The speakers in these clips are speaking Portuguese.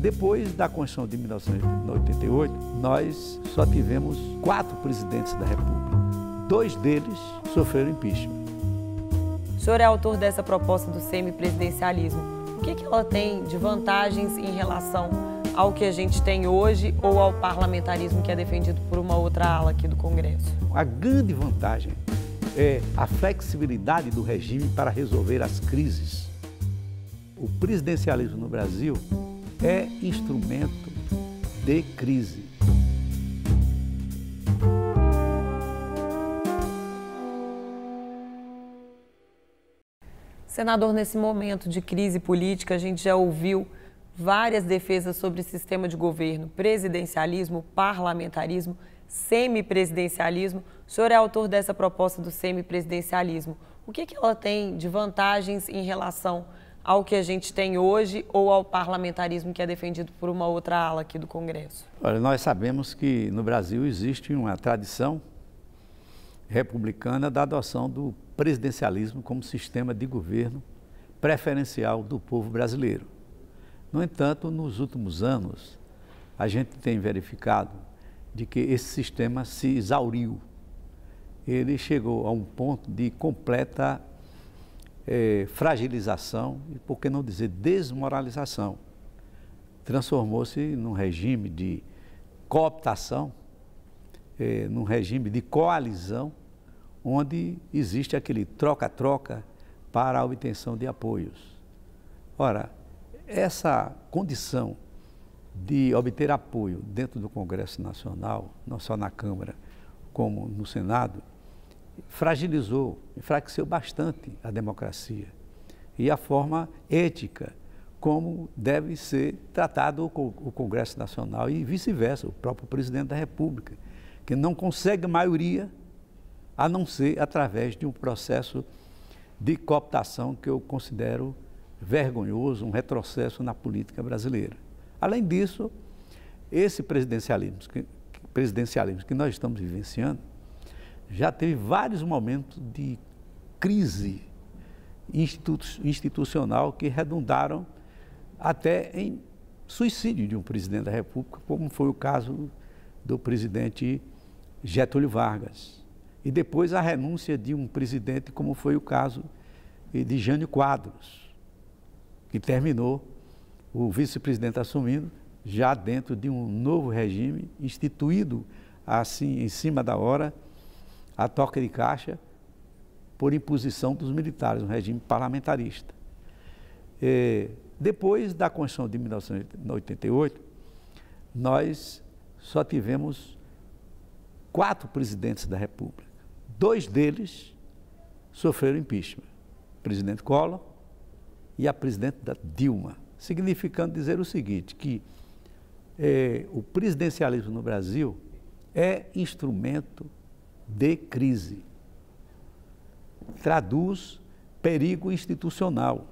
Depois da Constituição de 1988, nós só tivemos 4 presidentes da República. 2 deles sofreram impeachment. O senhor é autor dessa proposta do semipresidencialismo. O que ela tem de vantagens em relação ao que a gente tem hoje ou ao parlamentarismo que é defendido por uma outra ala aqui do Congresso? A grande vantagem é a flexibilidade do regime para resolver as crises. O presidencialismo no Brasil é instrumento de crise. Senador, nesse momento de crise política, a gente já ouviu várias defesas sobre o sistema de governo, presidencialismo, parlamentarismo, semipresidencialismo. O senhor é autor dessa proposta do semipresidencialismo. O que ela tem de vantagens em relação ao que a gente tem hoje ou ao parlamentarismo que é defendido por uma outra ala aqui do Congresso? Olha, nós sabemos que no Brasil existe uma tradição republicana da adoção do presidencialismo como sistema de governo preferencial do povo brasileiro. No entanto, nos últimos anos, a gente tem verificado de que esse sistema se exauriu. Ele chegou a um ponto de completa fragilização e, por que não dizer, desmoralização. Transformou-se num regime de cooptação, num regime de coalizão, onde existe aquele troca-troca para a obtenção de apoios. Ora, essa condição de obter apoio dentro do Congresso Nacional, não só na Câmara como no Senado, fragilizou, enfraqueceu bastante a democracia e a forma ética como deve ser tratado o Congresso Nacional e vice-versa, o próprio presidente da República, que não consegue maioria a não ser através de um processo de cooptação que eu considero vergonhoso, um retrocesso na política brasileira. Além disso, esse presidencialismo que nós estamos vivenciando já teve vários momentos de crise institucional que redundaram até em suicídio de um presidente da República, como foi o caso do presidente Getúlio Vargas. E depois a renúncia de um presidente, como foi o caso de Jânio Quadros, que terminou o vice-presidente assumindo já dentro de um novo regime instituído assim em cima da hora, a toca de caixa, por imposição dos militares, um regime parlamentarista. Depois da Constituição de 1988, nós só tivemos 4 presidentes da República. 2 deles sofreram impeachment, o presidente Collor e a presidenta Dilma, significando dizer o seguinte, que o presidencialismo no Brasil é instrumento de crise, traduz perigo institucional,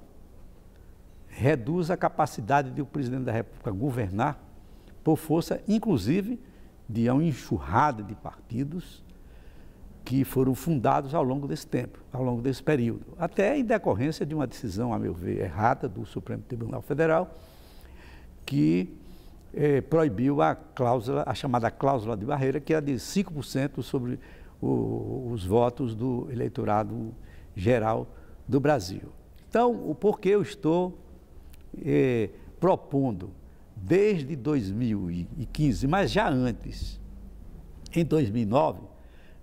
reduz a capacidade do presidente da República governar por força, inclusive, de uma enxurrada de partidos que foram fundados ao longo desse tempo, ao longo desse período, até em decorrência de uma decisão, a meu ver, errada do Supremo Tribunal Federal, que proibiu a chamada cláusula de barreira, que é de 5% sobre os votos do eleitorado geral do Brasil. Então, o porquê eu estou propondo, desde 2015, mas já antes, em 2009,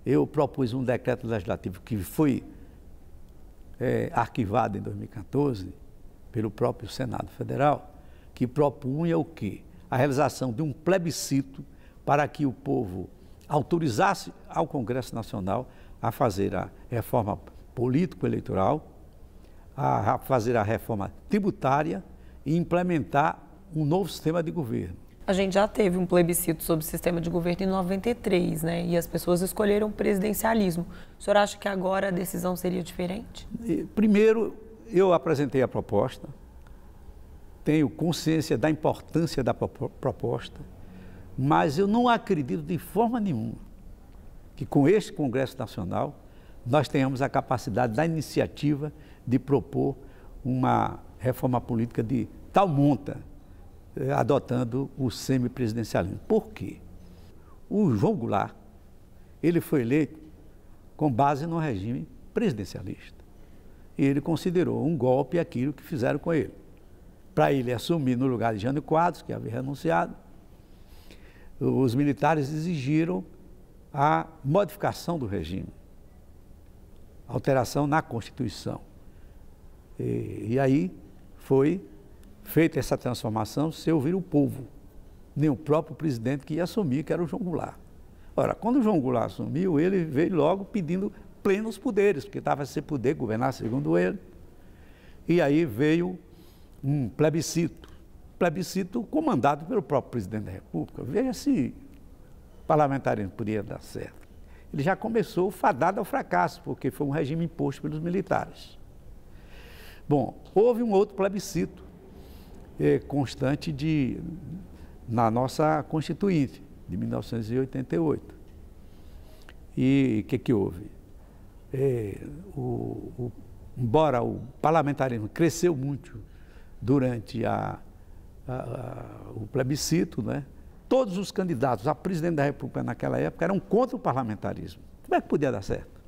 eu propus um decreto legislativo que foi arquivado em 2014 pelo próprio Senado Federal, que propunha o quê? A realização de um plebiscito para que o povo autorizasse ao Congresso Nacional a fazer a reforma político-eleitoral, a fazer a reforma tributária e implementar um novo sistema de governo. A gente já teve um plebiscito sobre o sistema de governo em 93, né? E as pessoas escolheram o presidencialismo. O senhor acha que agora a decisão seria diferente? Primeiro, eu apresentei a proposta, tenho consciência da importância da proposta, mas eu não acredito de forma nenhuma que com este Congresso Nacional nós tenhamos a capacidade da iniciativa de propor uma reforma política de tal monta adotando o semipresidencialismo. Por quê? O João Goulart, ele foi eleito com base no regime presidencialista. E ele considerou um golpe aquilo que fizeram com ele. Para ele assumir no lugar de Jânio Quadros, que havia renunciado, os militares exigiram a modificação do regime, alteração na Constituição. E aí foi feita essa transformação sem ouvir o povo, nem o próprio presidente que ia assumir, que era o João Goulart. Ora, quando o João Goulart assumiu, ele veio logo pedindo plenos poderes, porque estava sem poder governar, segundo ele. E aí veio um plebiscito comandado pelo próprio presidente da República. Veja se o parlamentarismo podia dar certo. Ele já começou fadado ao fracasso, porque foi um regime imposto pelos militares. Bom, houve um outro plebiscito constante na nossa Constituinte, de 1988. E o que houve? Embora o parlamentarismo cresceu muito durante o plebiscito, né, todos os candidatos a presidente da República naquela época eram contra o parlamentarismo. Como é que podia dar certo?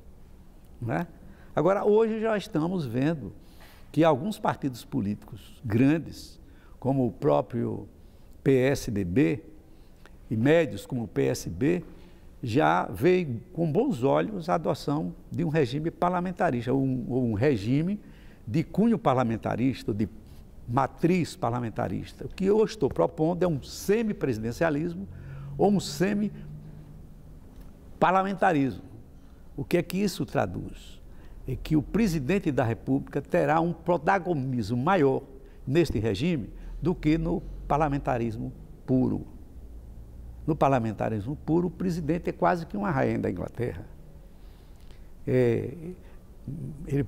Né? Agora, hoje já estamos vendo que alguns partidos políticos grandes, como o próprio PSDB, e médios como o PSB, já veem com bons olhos a adoção de um regime parlamentarista, um regime de cunho parlamentarista, de matriz parlamentarista. O que eu estou propondo é um semipresidencialismo ou um semi-parlamentarismo. O que é que isso traduz? É que o presidente da República terá um protagonismo maior neste regime do que no parlamentarismo puro. No parlamentarismo puro, o presidente é quase que uma rainha da Inglaterra. Ele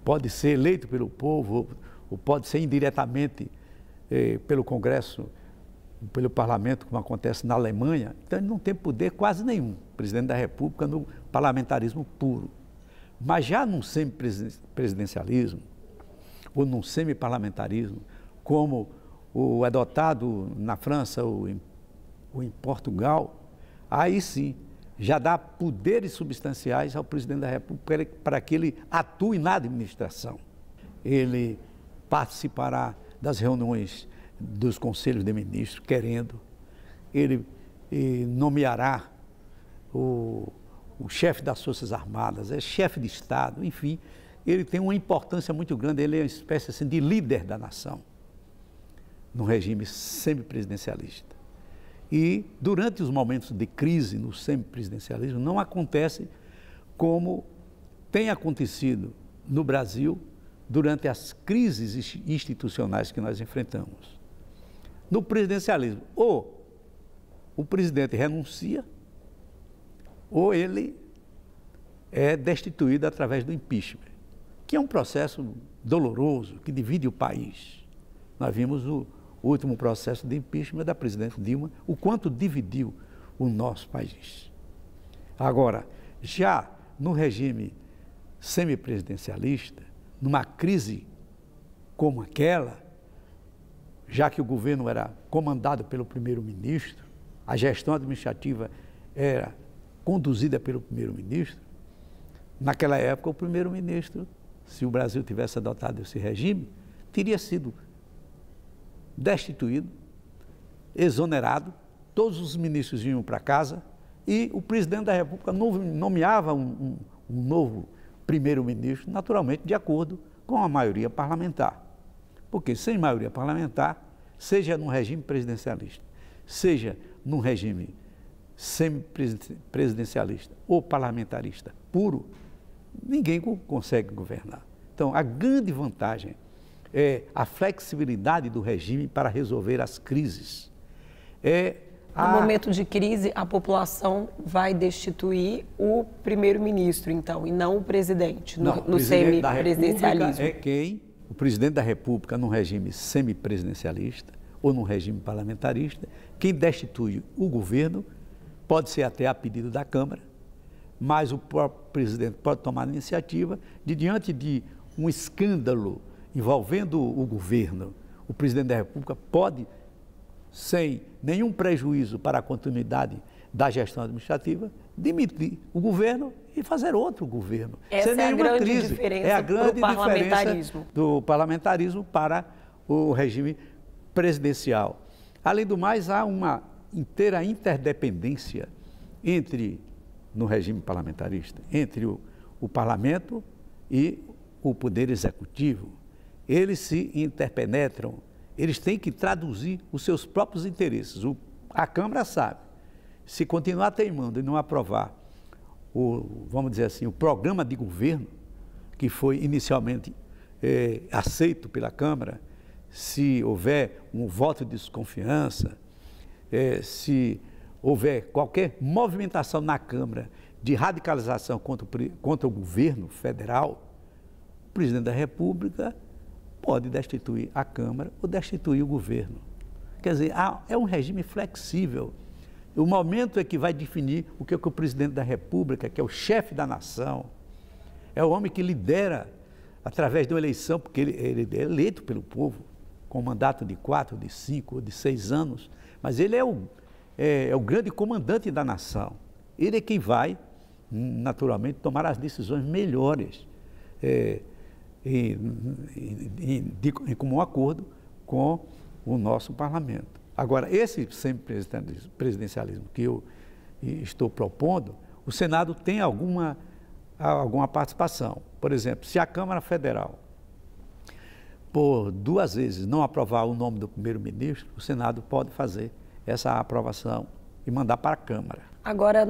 pode ser eleito pelo povo, ou pode ser indiretamente pelo Congresso, pelo Parlamento, como acontece na Alemanha. Então, ele não tem poder quase nenhum, presidente da República, no parlamentarismo puro. Mas já num semipresidencialismo, ou num semiparlamentarismo, como o adotado na França ou em Portugal, aí sim, já dá poderes substanciais ao presidente da República para que ele atue na administração. Ele participará das reuniões dos conselhos de ministros, querendo. Ele nomeará o chefe das Forças Armadas, é chefe de Estado, enfim, ele tem uma importância muito grande, ele é uma espécie assim, de líder da nação, no regime semipresidencialista. E durante os momentos de crise no semipresidencialismo não acontece como tem acontecido no Brasil durante as crises institucionais que nós enfrentamos. No presidencialismo, ou o presidente renuncia, ou ele é destituído através do impeachment, que é um processo doloroso, que divide o país. Nós vimos o último processo de impeachment da presidente Dilma, o quanto dividiu o nosso país. Agora, já no regime semipresidencialista, numa crise como aquela, já que o governo era comandado pelo primeiro-ministro, a gestão administrativa era conduzida pelo primeiro-ministro, naquela época o primeiro-ministro, se o Brasil tivesse adotado esse regime, teria sido destituído, exonerado, todos os ministros iam para casa e o presidente da República nomeava um novo primeiro-ministro, naturalmente de acordo com a maioria parlamentar. Porque sem maioria parlamentar, seja num regime presidencialista, seja num regime semipresidencialista ou parlamentarista puro, ninguém consegue governar. Então, a grande vantagem é a flexibilidade do regime para resolver as crises. No momento de crise, a população vai destituir o primeiro-ministro, então, e não o presidente, no semipresidencialismo. É quem, o presidente da República, num regime semipresidencialista ou num regime parlamentarista, quem destitui o governo pode ser até a pedido da Câmara, mas o próprio presidente pode tomar a iniciativa de, diante de um escândalo envolvendo o governo, o presidente da República pode sem nenhum prejuízo para a continuidade da gestão administrativa, demitir o governo e fazer outro governo. Essa é a grande diferença. É a grande diferença do parlamentarismo para o regime presidencial. Além do mais, há uma inteira interdependência no regime parlamentarista, entre o parlamento e o poder executivo. Eles se interpenetram, eles têm que traduzir os seus próprios interesses. A Câmara sabe, se continuar teimando e não aprovar vamos dizer assim, o programa de governo, que foi inicialmente aceito pela Câmara, se houver um voto de desconfiança, se houver qualquer movimentação na Câmara de radicalização contra o governo federal, o presidente da República pode destituir a Câmara ou destituir o governo. Quer dizer, é um regime flexível. O momento é que vai definir o que o presidente da República, que é o chefe da nação, é o homem que lidera através de uma eleição, porque ele é eleito pelo povo, com mandato de 4, de 5 ou de 6 anos, mas ele é o grande comandante da nação. Ele é quem vai, naturalmente, tomar as decisões melhores, em comum acordo com o nosso parlamento. Agora, esse semipresidencialismo que eu estou propondo, o Senado tem alguma participação. Por exemplo, se a Câmara Federal, por 2 vezes, não aprovar o nome do primeiro-ministro, o Senado pode fazer essa aprovação e mandar para a Câmara. Agora,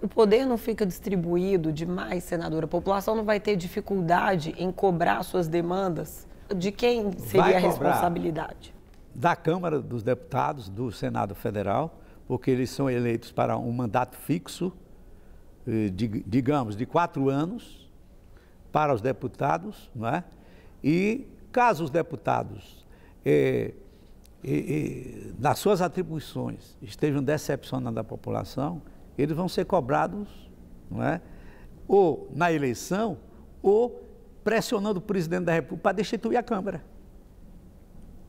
o poder não fica distribuído demais, senadora? A população não vai ter dificuldade em cobrar suas demandas? De quem seria a responsabilidade? Da Câmara dos Deputados, do Senado Federal, porque eles são eleitos para um mandato fixo, digamos, de 4 anos, para os deputados, não é? E caso os deputados, nas suas atribuições, estejam decepcionando a população, eles vão ser cobrados, não é? Ou na eleição, ou pressionando o presidente da República para destituir a Câmara,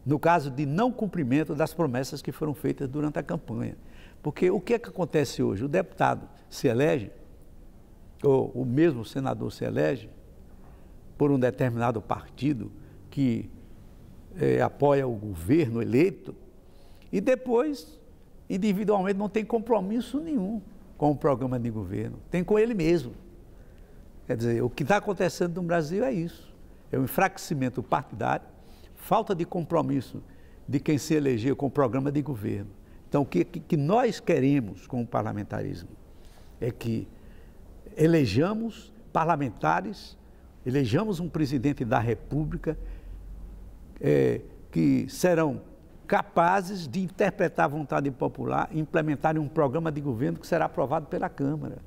no caso de não cumprimento das promessas que foram feitas durante a campanha. Porque o que é que acontece hoje? O deputado se elege, ou o mesmo senador se elege, por um determinado partido que apoia o governo eleito, e depois, individualmente, não tem compromisso nenhum com o programa de governo, tem com ele mesmo. Quer dizer, o que está acontecendo no Brasil é isso, é o enfraquecimento partidário, falta de compromisso de quem se elegeu com o programa de governo. Então, o que nós queremos com o parlamentarismo é que elejamos parlamentares, elejamos um presidente da República que serão capazes de interpretar a vontade popular e implementarem um programa de governo que será aprovado pela Câmara.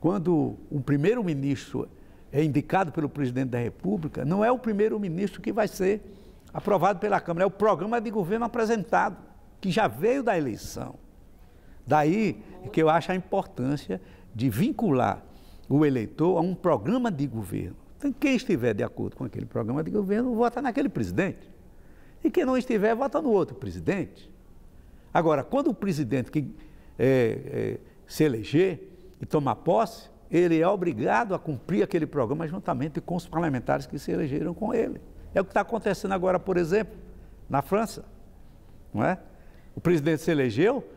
Quando um primeiro-ministro é indicado pelo presidente da República, não é o primeiro-ministro que vai ser aprovado pela Câmara, é o programa de governo apresentado, que já veio da eleição. Daí que eu acho a importância de vincular o eleitor a um programa de governo. Então, quem estiver de acordo com aquele programa de governo, vota naquele presidente. E quem não estiver, vota no outro presidente. Agora, quando o presidente se eleger e tomar posse, ele é obrigado a cumprir aquele programa juntamente com os parlamentares que se elegeram com ele. É o que está acontecendo agora, por exemplo, na França, não é? O presidente se elegeu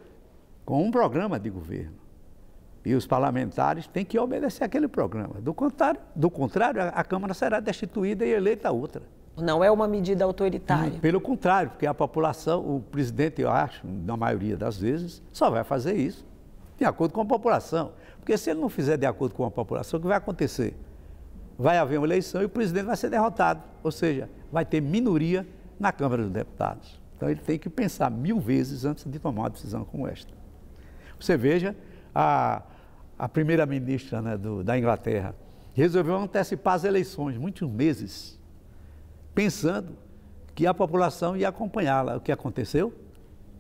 com um programa de governo e os parlamentares têm que obedecer aquele programa. Do contrário, a Câmara será destituída e eleita outra. Não é uma medida autoritária. Pelo contrário, porque a população, o presidente, eu acho, na maioria das vezes, só vai fazer isso de acordo com a população. Porque se ele não fizer de acordo com a população, o que vai acontecer? Vai haver uma eleição e o presidente vai ser derrotado. Ou seja, vai ter minoria na Câmara dos Deputados. Então ele tem que pensar 1000 vezes antes de tomar uma decisão como esta. Você veja, a primeira-ministra, né, da Inglaterra resolveu antecipar as eleições, muitos meses, pensando que a população ia acompanhá-la. O que aconteceu?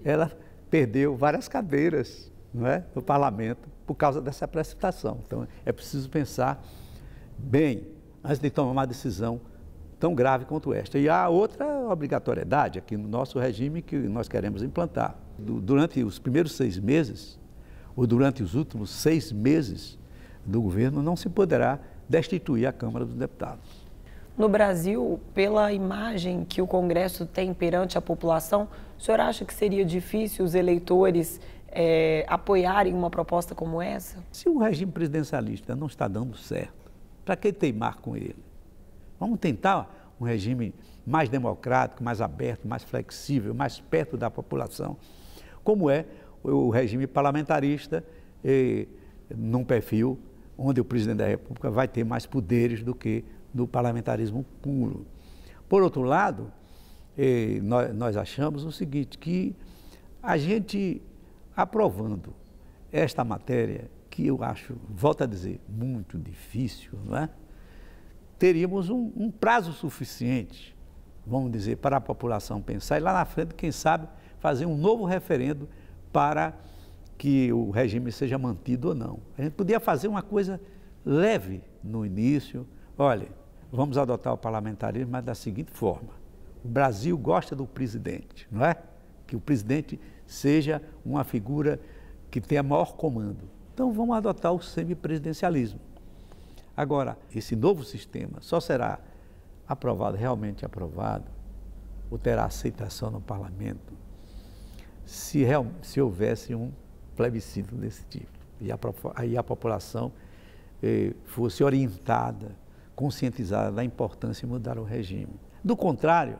Ela perdeu várias cadeiras, não é, no parlamento por causa dessa precipitação. Então, é preciso pensar bem antes de tomar uma decisão tão grave quanto esta. E há outra obrigatoriedade aqui no nosso regime que nós queremos implantar. Durante os primeiros 6 meses, ou durante os últimos 6 meses do governo, não se poderá destituir a Câmara dos Deputados. No Brasil, pela imagem que o Congresso tem perante a população, o senhor acha que seria difícil os eleitores apoiarem uma proposta como essa? Se o regime presidencialista não está dando certo, para que teimar com ele? Vamos tentar um regime mais democrático, mais aberto, mais flexível, mais perto da população, como é o regime parlamentarista, num perfil onde o presidente da República vai ter mais poderes do que no parlamentarismo puro. Por outro lado, nós achamos o seguinte, que a gente aprovando esta matéria, que eu acho, volto a dizer, muito difícil, não é? Teríamos um prazo suficiente, vamos dizer, para a população pensar e lá na frente, quem sabe, fazer um novo referendo para que o regime seja mantido ou não. A gente podia fazer uma coisa leve no início. Olha, vamos adotar o parlamentarismo, mas da seguinte forma: o Brasil gosta do presidente, não é? Que o presidente seja uma figura que tenha maior comando. Então vamos adotar o semipresidencialismo. Agora, esse novo sistema só será aprovado, realmente aprovado, ou terá aceitação no parlamento, se houvesse um plebiscito desse tipo. E aí a população fosse orientada, conscientizada da importância de mudar o regime. Do contrário,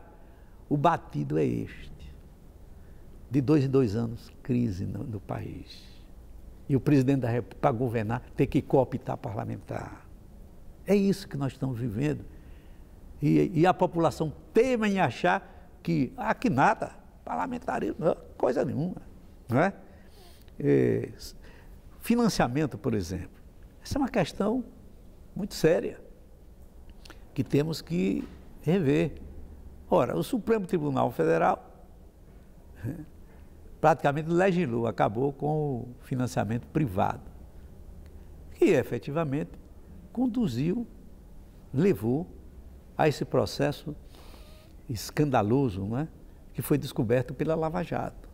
o batido é este. De 2 em 2 anos, crise no país. E o presidente da República, para governar, tem que cooptar parlamentar. É isso que nós estamos vivendo. E a população teima em achar que nada, parlamentarismo, não, coisa nenhuma. Não é? Financiamento, por exemplo. Essa é uma questão muito séria, que temos que rever. Ora, o Supremo Tribunal Federal praticamente legislou, acabou com o financiamento privado, que efetivamente levou a esse processo escandaloso, não é? Que foi descoberto pela Lava Jato.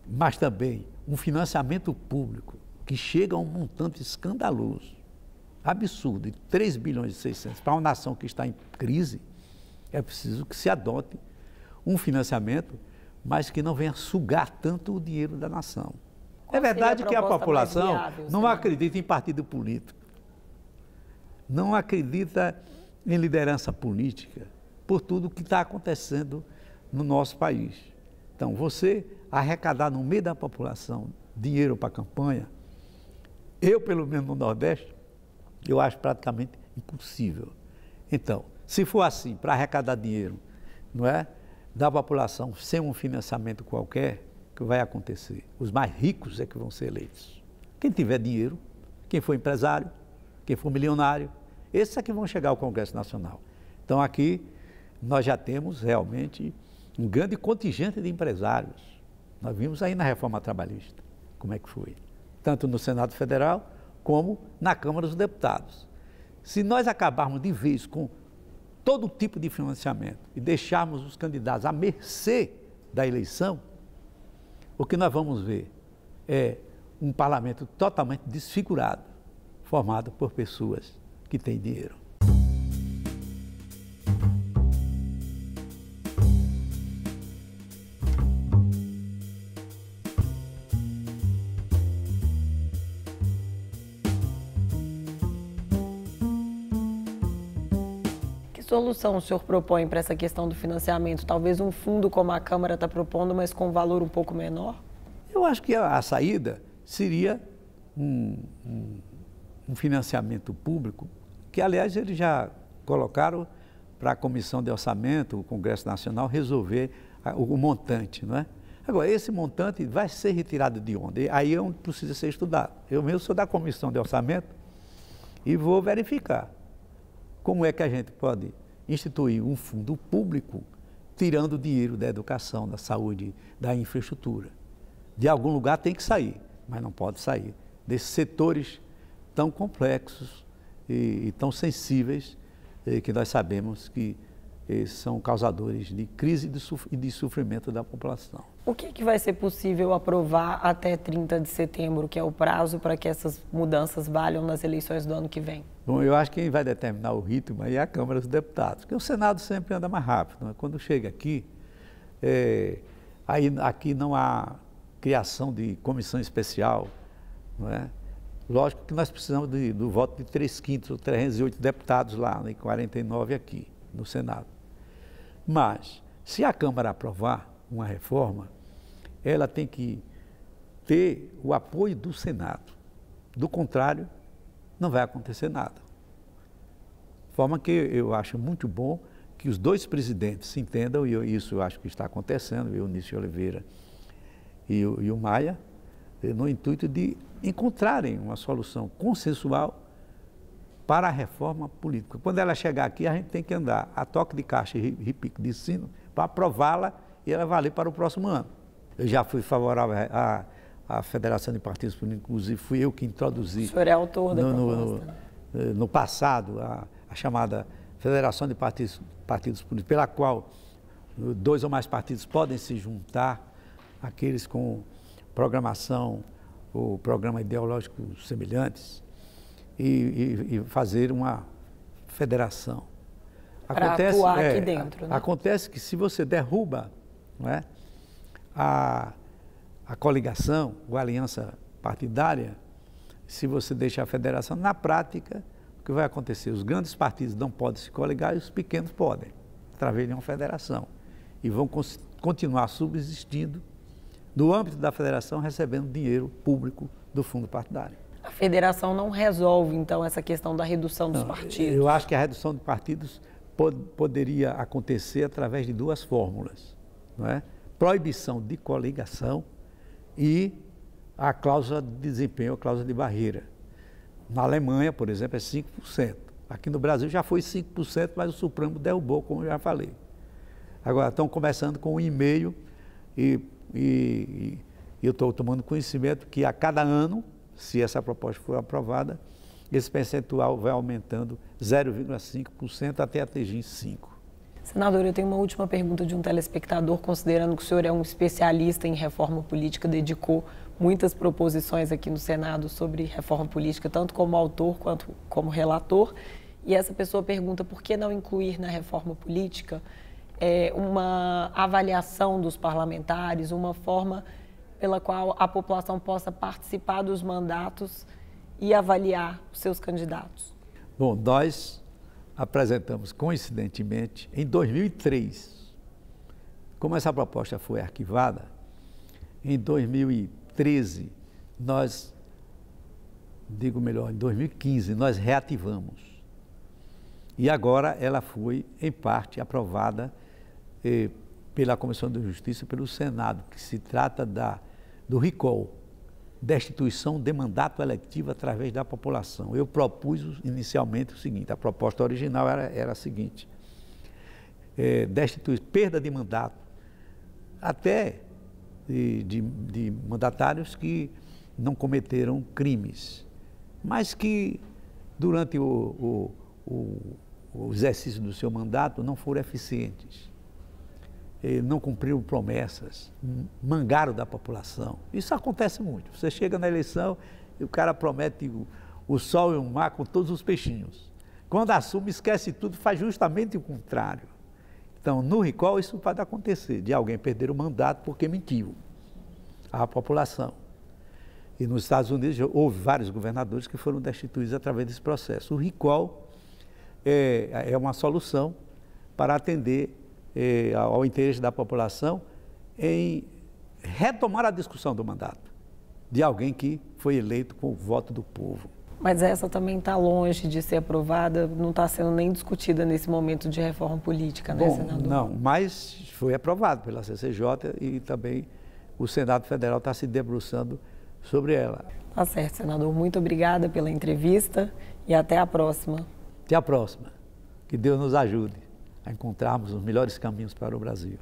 Mas também um financiamento público que chega a um montante escandaloso, absurdo, de 3 bilhões e 600, para uma nação que está em crise, é preciso que se adote um financiamento, mas que não venha sugar tanto o dinheiro da nação. É verdade que a população não acredita em partido político, não acredita em liderança política, por tudo que está acontecendo no nosso país. Então, você arrecadar no meio da população dinheiro para a campanha, eu, pelo menos no Nordeste, eu acho praticamente impossível. Então, se for assim, para arrecadar dinheiro, não é, da população, sem um financiamento qualquer, o que vai acontecer? Os mais ricos é que vão ser eleitos. Quem tiver dinheiro, quem for empresário, quem for milionário, esses é que vão chegar ao Congresso Nacional. Então, aqui, nós já temos realmente um grande contingente de empresários. Nós vimos aí na reforma trabalhista como é que foi, tanto no Senado Federal como na Câmara dos Deputados. Se nós acabarmos de vez com todo tipo de financiamento e deixarmos os candidatos à mercê da eleição, o que nós vamos ver é um parlamento totalmente desfigurado, formado por pessoas que têm dinheiro. Que solução o senhor propõe para essa questão do financiamento? Talvez um fundo como a Câmara está propondo, mas com um valor um pouco menor? Eu acho que a saída seria um financiamento público, que, aliás, eles já colocaram para a Comissão de Orçamento, o Congresso Nacional, resolver o montante, não é? Agora, esse montante vai ser retirado de onde? Aí é onde precisa ser estudado. Eu mesmo sou da Comissão de Orçamento e vou verificar como é que a gente pode instituir um fundo público tirando dinheiro da educação, da saúde, da infraestrutura. De algum lugar tem que sair, mas não pode sair desses setores tão complexos e tão sensíveis que nós sabemos que são causadores de crise e de sofrimento da população. O que vai ser possível aprovar até 30 de setembro, que é o prazo para que essas mudanças valham nas eleições do ano que vem? Bom, eu acho que quem vai determinar o ritmo aí é a Câmara dos Deputados, porque o Senado sempre anda mais rápido. Não é? Quando chega aqui, aqui não há criação de comissão especial, não é? Lógico que nós precisamos do voto de 3/5, 308 deputados lá, né, e 49 aqui no Senado. Mas, se a Câmara aprovar uma reforma, ela tem que ter o apoio do Senado. Do contrário, não vai acontecer nada. De forma que eu acho muito bom que os dois presidentes se entendam, e isso eu acho que está acontecendo, o Eunício Oliveira e o Maia, no intuito de encontrarem uma solução consensual para a reforma política. Quando ela chegar aqui, a gente tem que andar a toque de caixa e repique de sino para aprová-la e ela valer para o próximo ano. Eu já fui favorável à Federação de Partidos Políticos, inclusive fui eu que introduzi. O senhor é autor da proposta. No passado, a chamada Federação de Partidos Políticos, pela qual 2 ou mais partidos podem se juntar, aqueles com programação ou programa ideológico semelhantes, e fazer uma federação. Para atuar aqui dentro. Né? Acontece que se você derruba, não é, a coligação, ou a aliança partidária, se você deixar a federação, na prática, o que vai acontecer? Os grandes partidos não podem se coligar e os pequenos podem, através de uma federação. E vão continuar subsistindo no âmbito da federação, recebendo dinheiro público do fundo partidário. A federação não resolve, então, essa questão da redução dos partidos? Eu acho que a redução de partidos poderia acontecer através de 2 fórmulas, não é? Proibição de coligação e a cláusula de desempenho, a cláusula de barreira. Na Alemanha, por exemplo, é 5%. Aqui no Brasil já foi 5%, mas o Supremo derrubou, como eu já falei. Agora, estão começando com 1,5% e eu estou tomando conhecimento que a cada ano, se essa proposta for aprovada, esse percentual vai aumentando 0,5% até atingir 5%. Senador, eu tenho uma última pergunta de um telespectador, considerando que o senhor é um especialista em reforma política, dedicou muitas proposições aqui no Senado sobre reforma política, tanto como autor quanto como relator, e essa pessoa pergunta por que não incluir na reforma política uma avaliação dos parlamentares, uma forma pela qual a população possa participar dos mandatos e avaliar os seus candidatos. Bom, nós apresentamos, coincidentemente, em 2003. Como essa proposta foi arquivada, em 2013, em 2015, nós reativamos. E agora ela foi, em parte, aprovada pela Comissão de Justiça e pelo Senado, que se trata do recall, destituição de mandato eletivo através da população. Eu propus inicialmente o seguinte, a proposta original era a seguinte, destituir, perda de mandato, até de mandatários que não cometeram crimes, mas que durante o exercício do seu mandato não foram eficientes. Não cumpriram promessas, mangaram da população. Isso acontece muito. Você chega na eleição e o cara promete o sol e o mar com todos os peixinhos. Quando assume, esquece tudo, faz justamente o contrário. Então, no recall, isso pode acontecer, de alguém perder o mandato porque mentiu à população. E nos Estados Unidos houve vários governadores que foram destituídos através desse processo. O recall é uma solução para atender ao interesse da população em retomar a discussão do mandato de alguém que foi eleito com o voto do povo. Mas essa também está longe de ser aprovada, não está sendo nem discutida nesse momento de reforma política, né, senador? Não, mas foi aprovado pela CCJ e também o Senado Federal está se debruçando sobre ela. Tá certo, senador. Muito obrigada pela entrevista e até a próxima. Até a próxima. Que Deus nos ajude a encontrarmos os melhores caminhos para o Brasil.